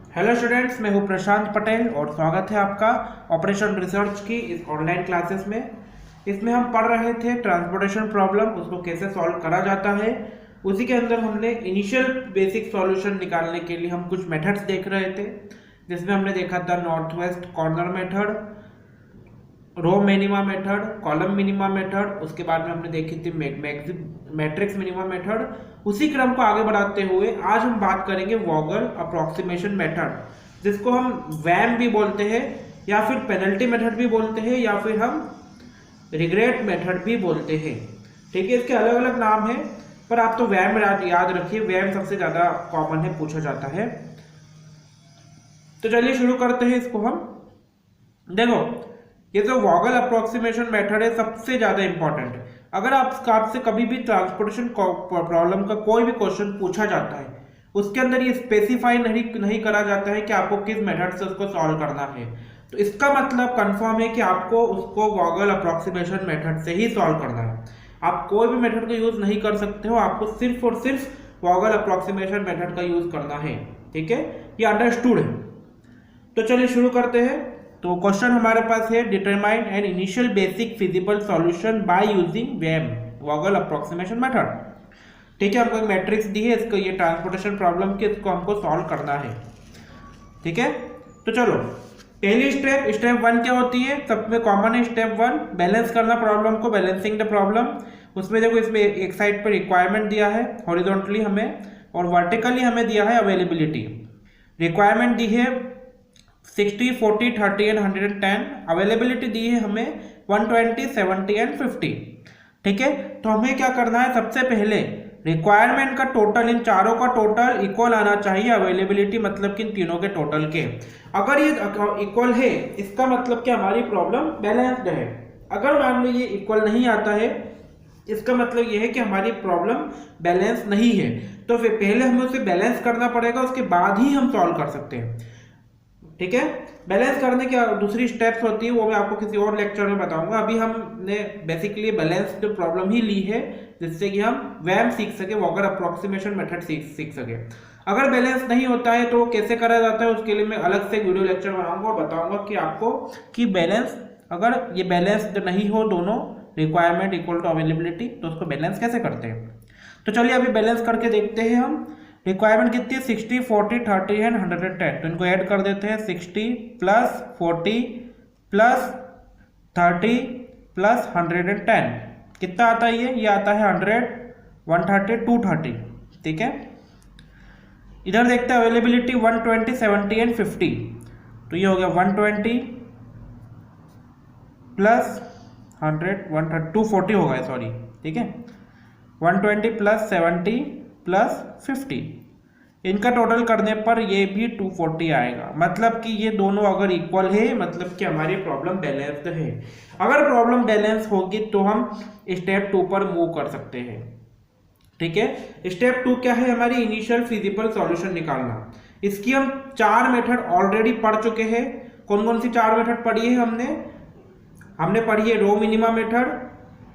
Hello students, मैं हूं प्रशांत पटेल और स्वागत है आपका ऑपरेशन रिसर्च की इस ऑनलाइन क्लासेस में। इसमें हम पढ़ रहे थे ट्रांसपोर्टेशन प्रॉब्लम, उसको कैसे सॉल्व करा जाता है। उसी के अंदर हमने इनिशियल बेसिक सॉल्यूशन निकालने के लिए हम कुछ मेथड्स देख रहे थे, जिसमें हमने देखा था north west corner method, row minima method, column minima method, उसके बाद में हमने देखी थी मैट्रिक्स मिनिमा मेथड। उसी क्रम को आगे बढ़ाते हुए आज हम बात करेंगे वॉगल अप्रोक्सीमेशन मेथड, जिसको हम वैम भी बोलते हैं या फिर पेनल्टी मेथड भी बोलते हैं या फिर हम रिग्रेट मेथड भी बोलते हैं। ठीक है, इसके अलग अलग नाम है, पर आप तो वैम याद रखिए, वैम सबसे ज्यादा कॉमन है, पूछा जाता है। तो चलिए शुरू करते हैं इसको हम। देखो, ये जो वॉगल अप्रोक्सीमेशन मेथड है सबसे ज्यादा इंपॉर्टेंट है। अगर आपसे कभी भी ट्रांसपोर्टेशन प्रॉब्लम का कोई भी क्वेश्चन पूछा जाता है, उसके अंदर ये स्पेसिफाई नहीं करा जाता है कि आपको किस मेथड से उसको सॉल्व करना है, तो इसका मतलब कंफर्म है कि आपको उसको वॉगल अप्रोक्सीमेशन मेथड से ही सॉल्व करना है। आप कोई भी मेथड का यूज नहीं कर सकते हो, आपको सिर्फ और सिर्फ वॉगल अप्रोक्सीमेशन मेथड का यूज करना है। ठीक है, ये अंडरस्टूड है। तो चलिए शुरू करते हैं। तो क्वेश्चन हमारे पास है, determine an initial basic feasible solution by using VAM Vogel approximation method. ठीक है, हमको एक मैट्रिक्स दी है, इसको ये ट्रांसपोर्टेशन प्रॉब्लम की, इसको हमको सॉल्व करना है। ठीक है, तो चलो पहली स्टेप वन क्या होती है, सब में कॉमन है। स्टेप वन, बैलेंस करना प्रॉब्लम को, बैलेंसिंग द प्रॉब्लम। उसमें देखो, इसमें एक साइड पर रिक्वायरमेंट दिया है हॉरिजॉन्टली हमें, और वर्टिकली हमें दिया है अवेलेबिलिटी। रिक्वायरमेंट दी है 60, 40, 30 एंड 110। अवेलेबिलिटी दी है हमें 120, 70 एंड 50। ठीक है, तो हमें क्या करना है, सबसे पहले रिक्वायरमेंट का टोटल, इन चारों का टोटल इक्वल आना चाहिए अवेलेबिलिटी, मतलब कि इन तीनों के टोटल के। अगर ये इक्वल है, इसका मतलब कि हमारी प्रॉब्लम बैलेंस्ड है। अगर मान लो ये इक्वल नहीं आता है, इसका मतलब ये है कि हमारी प्रॉब्लम बैलेंस नहीं है। तो फिर पहले हमें उसे बैलेंस करना पड़ेगा, उसके बाद ही हम सॉल्व कर सकते हैं। ठीक है, बैलेंस करने की दूसरी स्टेप्स होती है, वो मैं आपको किसी और लेक्चर में बताऊंगा। अभी हमने बेसिकली बैलेंस्ड प्रॉब्लम ही ली है, जिससे कि हम वैम सीख सके, वॉगल अप्रोक्सीमेशन मेथड सीख सके। अगर बैलेंस नहीं होता है तो कैसे करा जाता है, उसके लिए मैं अलग से वीडियो लेक्चर बनाऊंगा और बताऊंगा कि आपको कि बैलेंस, अगर ये बैलेंस्ड नहीं हो दोनों, रिक्वायरमेंट इक्वल टू अवेलेबिलिटी, तो उसको बैलेंस कैसे करते हैं। तो चलिए अभी बैलेंस करके देखते हैं हम। रिक्वायरमेंट कितनी है, 60, 40, 30 एंड 110। तो इनको ऐड कर देते हैं, 60 प्लस 40 प्लस 30 प्लस 110। कितना आता है ये आता है 100, 130, 230। ठीक है, इधर देखते हैं अवेलेबिलिटी 120, 70 एंड 50। तो ये हो गया 120 प्लस 100, 130, 240 हो गया, सॉरी। ठीक है, 120 प्लस 70 प्लस 50, इनका टोटल करने पर ये भी 240 आएगा। मतलब कि ये दोनों अगर इक्वल है, मतलब कि हमारी प्रॉब्लम बैलेंस्ड है। अगर प्रॉब्लम बैलेंस होगी तो हम स्टेप 2 पर मूव कर सकते हैं। ठीक है, स्टेप 2 क्या है, हमारी इनिशियल फिजिबल सॉल्यूशन निकालना। इसकी हम 4 मेथड ऑलरेडी पढ़ चुके हैं। कौन कौन सी 4 मेथड पढ़ी है हमने पढ़ी है row minima method,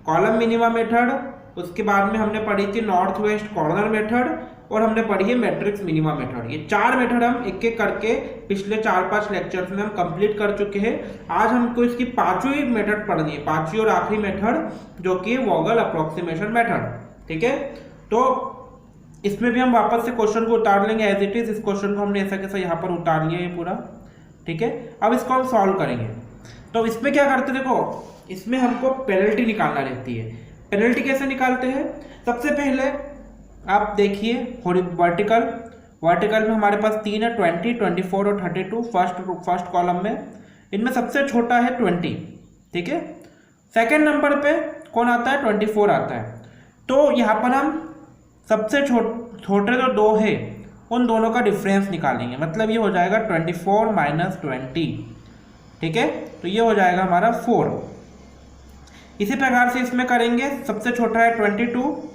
column minima method, उसके बाद में हमने पढ़ी थी नॉर्थ वेस्ट कॉर्नर मेथड, और हमने पढ़ी है मैट्रिक्स मिनिमा मेथड। ये 4 मेथड हम एक एक करके पिछले 4-5 लेक्चर्स में हम कंप्लीट कर चुके हैं। आज हमको इसकी 5वीं मेथड पढ़नी है, 5वीं और आखिरी मेथड, जो कि वॉगल अप्रोक्सीमेशन मेथड। ठीक है, तो इसमें भी हम वापस से क्वेश्चन को उतार लेंगे एज इट इज। इस क्वेश्चन को हमने ऐसा कैसा यहाँ पर उतार लिया है पूरा। ठीक है, अब इसको हम सॉल्व करेंगे। तो इसमें क्या करते, देखो इसमें हमको पेनल्टी निकालना रहती है। पेनल्टी कैसे निकालते हैं, सबसे पहले आप देखिए वर्टिकल में हमारे पास 3 है, 20, 24 और 32 फर्स्ट कॉलम में। इनमें सबसे छोटा है 20। ठीक है, सेकंड नंबर पे कौन आता है, 24 आता है। तो यहाँ पर हम सबसे छोटे जो 2 है, उन दोनों का डिफरेंस निकालेंगे। मतलब ये हो जाएगा 24 माइनस 20। ठीक है, तो ये हो जाएगा हमारा 4। इसी प्रकार से इसमें करेंगे, सबसे छोटा है 22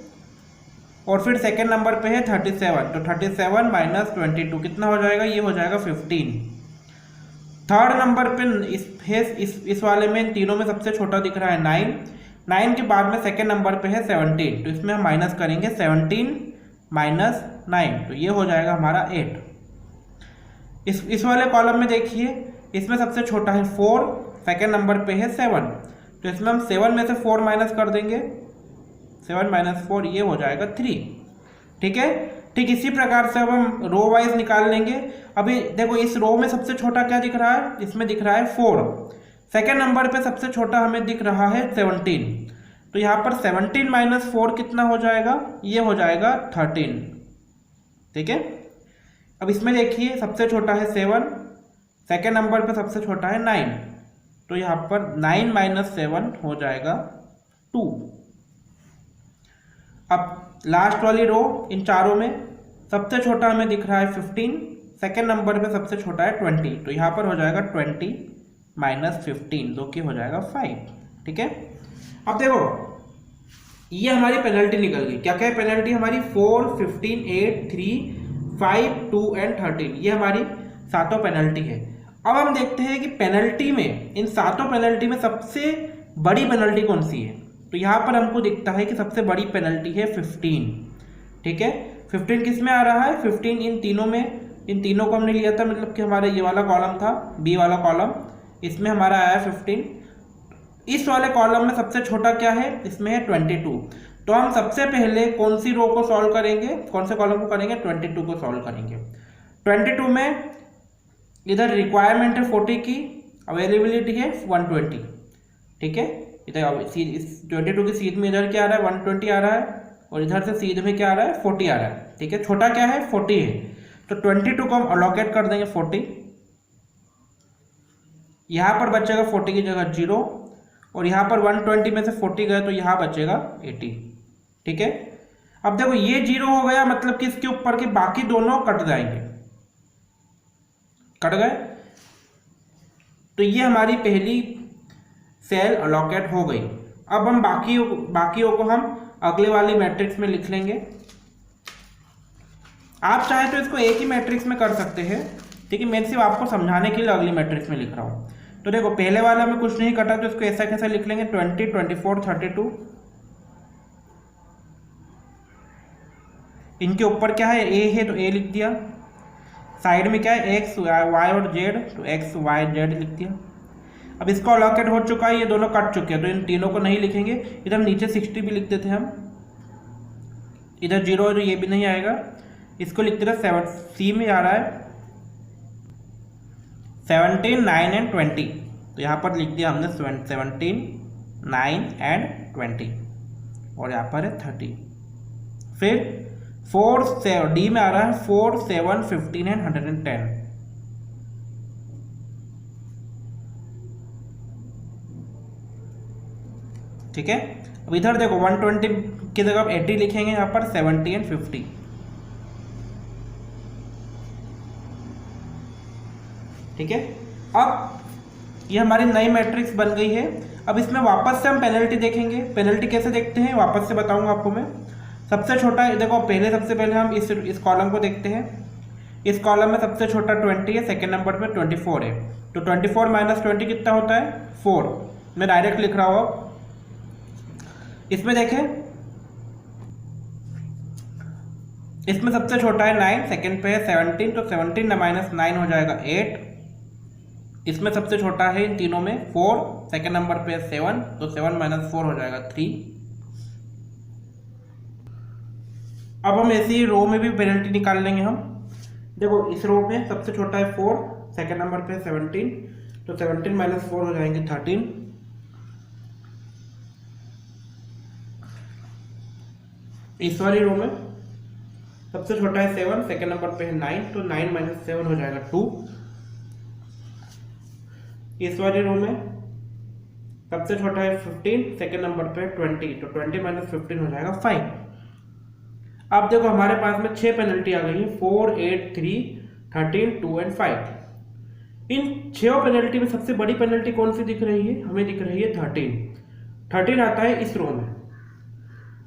और फिर सेकेंड नंबर पे है 37। तो 37 माइनस 22 कितना हो जाएगा, ये हो जाएगा 15। थर्ड नंबर पे इस वाले में, इन तीनों में सबसे छोटा दिख रहा है 9। 9 के बाद में सेकेंड नंबर पे है 17। तो इसमें हम माइनस करेंगे 17 माइनस 9, तो ये हो जाएगा हमारा 8। इस वाले कॉलम में देखिए, इसमें सबसे छोटा है 4, सेकेंड नंबर पे है 7, तो इसमें हम 7 में से 4 माइनस कर देंगे, 7 माइनस 4 ये हो जाएगा 3। ठीक है, ठीक इसी प्रकार से अब हम रो वाइज निकाल लेंगे। अभी देखो इस रो में सबसे छोटा क्या दिख रहा है, इसमें दिख रहा है 4, सेकेंड नंबर पे सबसे छोटा हमें दिख रहा है 17, तो यहाँ पर 17 माइनस 4 कितना हो जाएगा, ये हो जाएगा 13। ठीक है, अब इसमें देखिए सबसे छोटा है 7, सेकेंड नंबर पे सबसे छोटा है 9, तो यहाँ पर 9 माइनस 7 हो जाएगा 2। अब लास्ट वाली रो, इन चारों में सबसे छोटा हमें दिख रहा है 15, सेकेंड नंबर पे सबसे छोटा है 20, तो यहाँ पर हो जाएगा 20 माइनस 15 जो कि हो जाएगा 5। ठीक है, अब देखो ये हमारी पेनल्टी निकल गई। क्या क्या है पेनल्टी हमारी, 4, 15, 8, 3, 5, 2 एंड 13, ये हमारी सातों पेनल्टी है। अब हम देखते हैं कि पेनल्टी में, इन सातों पेनल्टी में सबसे बड़ी पेनल्टी कौन सी है, तो यहाँ पर हमको दिखता है कि सबसे बड़ी पेनल्टी है 15। ठीक है, 15 किस में आ रहा है, 15 इन तीनों में, इन तीनों को हमने लिया था, मतलब कि हमारा ये वाला कॉलम था, बी वाला कॉलम, इसमें हमारा आया 15। इस वाले कॉलम में सबसे छोटा क्या है, इसमें है 22, तो हम सबसे पहले कौन सी रो को सॉल्व करेंगे, कौन से कॉलम को करेंगे, 22 को सॉल्व करेंगे। 22 में इधर रिक्वायरमेंट है 40 की, अवेलेबिलिटी है 120। ठीक है, इधर 22 की सीध में इधर क्या आ रहा है, 120 आ रहा है, और इधर से सीध में क्या आ रहा है, 40 आ रहा है। ठीक है, छोटा क्या है, 40 है, तो 22 को हम अलोकेट कर देंगे 40, यहाँ पर बचेगा 40 की जगह 0, और यहाँ पर 120 में से 40 गए तो यहाँ बचेगा 80। ठीक है, अब देखो ये 0 हो गया, मतलब कि इसके ऊपर के बाकी दोनों कट जाएंगे, कट गए, तो ये हमारी पहली सेल अलोकेट हो गई। अब हम बाकियों को हम अगले वाली मैट्रिक्स में लिख लेंगे। आप चाहे तो इसको एक ही मैट्रिक्स में कर सकते हैं, ठीक है, मैं सिर्फ आपको समझाने के लिए अगली मैट्रिक्स में लिख रहा हूँ। तो देखो पहले वाला में कुछ नहीं कटा, तो इसको ऐसा कैसा लिख लेंगे, 20, 24, 32, इनके ऊपर क्या है, ए है तो ए लिख दिया, साइड में क्या है, एक्स वाई और जेड, तो एक्स वाई जेड लिख दिया। अब इसका अलोकेट हो चुका है, ये दोनों कट चुके हैं, तो इन तीनों को नहीं लिखेंगे, इधर नीचे 60 भी लिख देते हैं हम, इधर 0 है तो ये भी नहीं आएगा, इसको लिखते रहे 7, सी में आ रहा है 17, 9 एंड 20, तो यहाँ पर लिख दिया हमने 17, 9 एंड 20, और यहाँ पर है 30। फिर 4, 7 डी में आ रहा है 4, 7, 15 एंड 110। ठीक है, अब इधर देखो 120 की जगह 80 लिखेंगे, यहाँ पर 70 एंड 50। ठीक है, अब ये हमारी नई मैट्रिक्स बन गई है। अब इसमें वापस से हम पेनल्टी देखेंगे। पेनल्टी कैसे देखते हैं वापस से बताऊंगा आपको मैं। सबसे छोटा देखो, सबसे पहले हम इस कॉलम को देखते हैं। इस कॉलम में सबसे छोटा 20 है, सेकेंड नंबर पे 24 है, तो 24 माइनस 20 कितना होता है, 4। मैं डायरेक्ट लिख रहा हूँ। इसमें देखें, इसमें सबसे छोटा है 9, सेकेंड पे है 17, तो 17 माइनस 9 हो जाएगा 8। इसमें सबसे छोटा है इन तीनों में 4, सेकेंड नंबर पे 7, तो 7 माइनस 4 हो जाएगा 3। अब हम ऐसी रो में भी पेनल्टी निकाल लेंगे हम। देखो इस रो में सबसे छोटा है 4, सेकेंड नंबर पे 17, तो 17 माइनस 4 हो जाएंगे 13। इस वाली रो में सबसे छोटा है 7, सेकेंड नंबर पे है 9, तो 9 माइनस 7 हो जाएगा 2। इस वाली रो में सबसे छोटा है 15, सेकेंड नंबर पे 20, तो 20 माइनस 15 हो जाएगा 5। अब देखो हमारे पास में 6 पेनल्टी आ गई है, 4, 8, 3, 13, 2 एंड 5। इन 6 पेनल्टी में सबसे बड़ी पेनल्टी कौन सी दिख रही है, हमें दिख रही है 13 आता है इस रो में।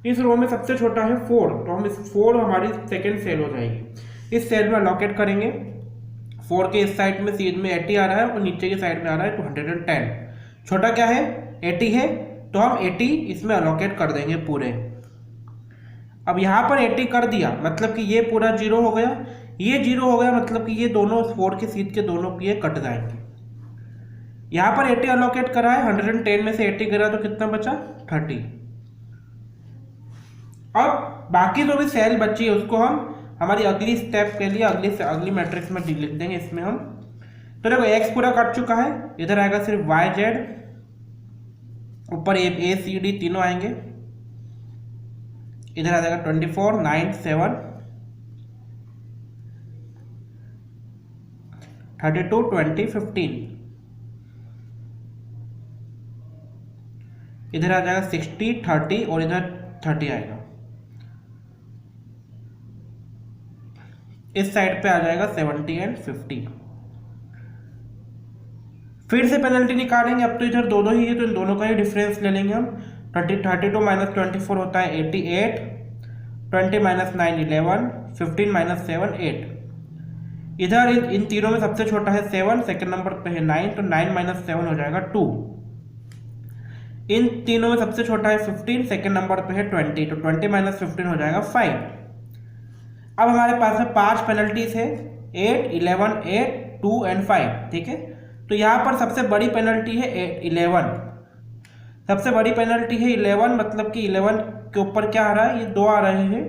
इस रो में सबसे छोटा है 4, तो हम इस 4 हमारी सेकेंड सेल हो जाएगी। इस सेल में अलोकेट करेंगे। 4 के इस साइड में सीध में 80 आ रहा है और नीचे की साइड में आ रहा है 210। छोटा क्या है, 80 है, तो हम 80 इसमें अलोकेट कर देंगे पूरे। अब यहाँ पर 80 कर दिया, मतलब कि ये पूरा 0 हो गया, ये 0 हो गया, मतलब कि ये दोनों 4 की सीट के दोनों ये कट जाएंगे। यहाँ पर 80 अलोकेट करा है, 110 में से 80 गिरा तो कितना बचा 30। अब बाकी जो भी सेल बची है उसको हम हमारी अगली स्टेप के लिए अगली मैट्रिक्स में लिख देंगे। इसमें हम तो देखो एक्स पूरा कट चुका है, इधर आएगा सिर्फ वाई जेड, ऊपर ए सी डी तीनों आएंगे, इधर आ जाएगा 24 9 7 32 20 15, इधर आ जाएगा 60 30 और इधर 30 आएगा। इस साइड पे आ जाएगा 70 एंड 50। फिर से पेनल्टी निकालेंगे, अब तो इधर दो ही है तो इन दोनोों का ही डिफरेंस ले लेंगे हम। 32 माइनस 24 होता है 88, 20 माइनस 9 11, 15 माइनस 7 8। इधर इन तीनों में सबसे छोटा है 7, सेकंड नंबर पे है 9, तो 9 माइनस 7 हो जाएगा 2। इन तीनों में सबसे छोटा है 15, सेकंड नंबर पे है 20, तो 20 माइनस 15 हो जाएगा 5। अब हमारे पास में 5 पेनल्टीज है, 8 11 8 2 एंड 5, ठीक है। तो यहाँ पर सबसे बड़ी पेनल्टी है 11, सबसे बड़ी पेनल्टी है 11, मतलब कि 11 के ऊपर क्या आ रहा है, ये 2 आ रहे हैं,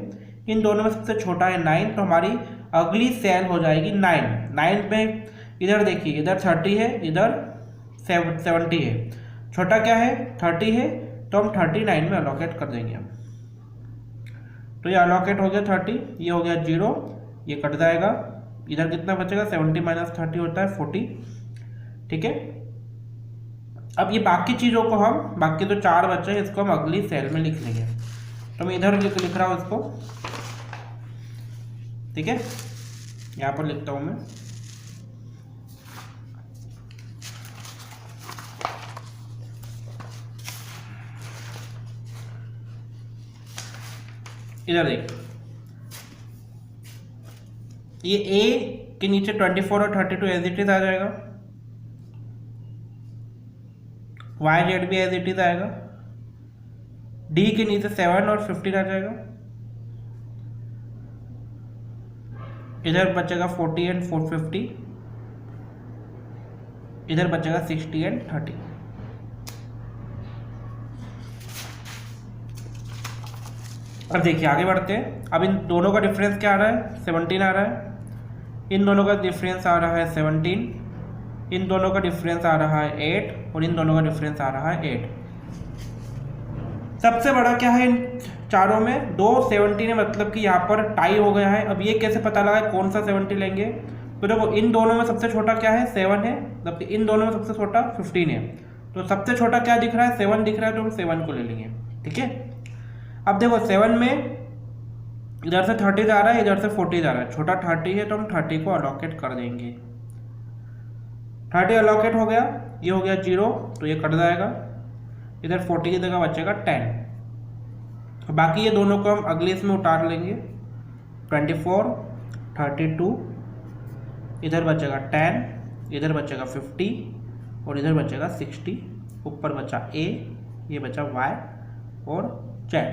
इन दोनों में सबसे छोटा है 9, तो हमारी अगली सेल हो जाएगी 9। 9 में इधर देखिए, इधर 30 है, इधर 70 है, छोटा क्या है 30 है, तो हम 39 में अलोकेट कर देंगे हम। तो ये अलोकेट हो गया 30, ये हो गया 0, ये कट जाएगा, इधर कितना बचेगा 70 माइनस 30 होता है 40, ठीक है। अब ये बाकी चीज़ों को हम, बाकी तो 4 बचे हैं, इसको हम अगली सेल में लिख लेंगे। तो मैं इधर लिख रहा हूँ इसको, ठीक है, यहाँ पर लिखता हूँ मैं। इधर देख, ये ए के नीचे 24 और 32 एज इट इज आ जाएगा, वाई जेड भी एज इट इज आएगा, डी के नीचे 7 और 15 आ जाएगा, इधर बचेगा 40 एंड 450, इधर बचेगा 60 एंड 30। अब देखिए आगे बढ़ते हैं। अब इन दोनों का डिफरेंस क्या आ रहा है 17 आ रहा है, इन दोनों का डिफरेंस आ रहा है 17, इन दोनों का डिफरेंस आ रहा है 8 और इन दोनों का डिफरेंस आ रहा है 8। सबसे बड़ा क्या है इन चारों में, 2 70 है, मतलब कि यहाँ पर टाई हो गया है। अब ये कैसे पता लगा कौन सा 70 लेंगे, तो देखो इन दोनों में सबसे छोटा क्या है 7 है, जबकि इन दोनों में सबसे छोटा 15 है, तो सबसे छोटा क्या दिख रहा है 7 दिख रहा है, तो हम 7 को ले लेंगे, ठीक है। अब देखो 7 में इधर से 30 जा रहा है, इधर से 40 जा रहा है, छोटा 30 है तो हम 30 को अलोकेट कर देंगे। 30 अलोकेट हो गया, ये हो गया 0, तो ये कट जाएगा, इधर 40 की जगह बचेगा 10। तो बाकी ये दोनों को हम अगले इसमें उतार लेंगे, 24 32, इधर बचेगा 10, इधर बचेगा 50 और इधर बचेगा 60, ऊपर बचा a, ये बचा y और z।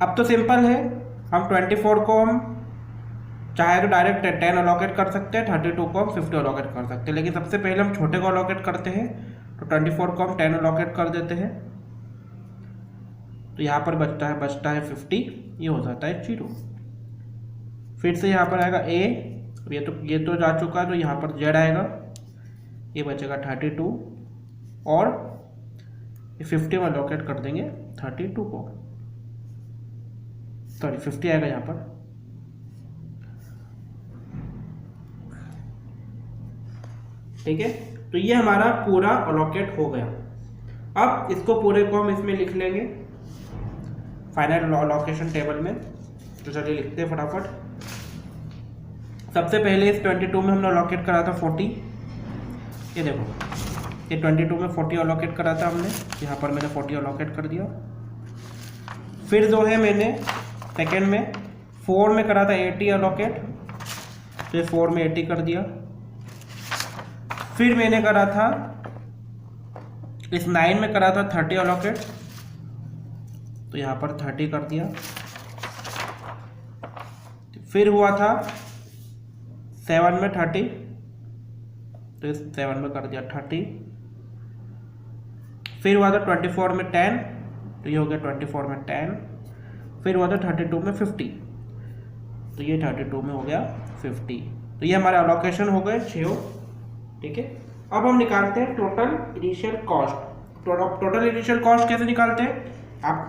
अब तो सिंपल है, हम 24 को हम चाहे तो डायरेक्ट 10 अलोकेट कर सकते हैं, 32 को हम 50 अलोकेट कर सकते हैं, लेकिन सबसे पहले हम छोटे को अलोकेट करते हैं, तो 24 को हम 10 अलोकेट कर देते हैं, तो यहाँ पर बचता है 50, ये हो जाता है 0। फिर से यहाँ पर आएगा a, ये तो जा चुका है, तो यहाँ पर z आएगा, ये बचेगा 32 और 50 में अलोकेट कर देंगे 32 को, सॉरी 50 आएगा यहाँ पर, ठीक है। तो ये हमारा पूरा अलोकेट हो गया। अब इसको पूरे को हम इसमें लिख लेंगे फाइनल अलोकेशन टेबल में। तो चलिए लिखते हैं फटाफट। सबसे पहले इस 22 में हमने अलोकेट करा था 40, ये देखो ये 22 में 40 अलोकेट करा था हमने, यहाँ पर मैंने 40 अलोकेट कर दिया। फिर जो है मैंने सेकेंड में 4 में करा था 80 अलोकेट, तो ये 4 में 80 कर दिया। फिर मैंने करा था इस 9 में करा था 30 अलोकेट, तो यहाँ पर 30 कर दिया। फिर हुआ था 7 में 30, तो इस 7 में कर दिया 30। फिर हुआ था 24 में 10, तो ये हो गया 24 में 10। फिर हुआ था 32 में 50, तो ये 32 में हो गया 50। तो ये हमारे अलोकेशन हो गए 6। ठीक है, अब हम निकालते हैं total initial cost. Total initial cost कैसे निकालते हैं, आप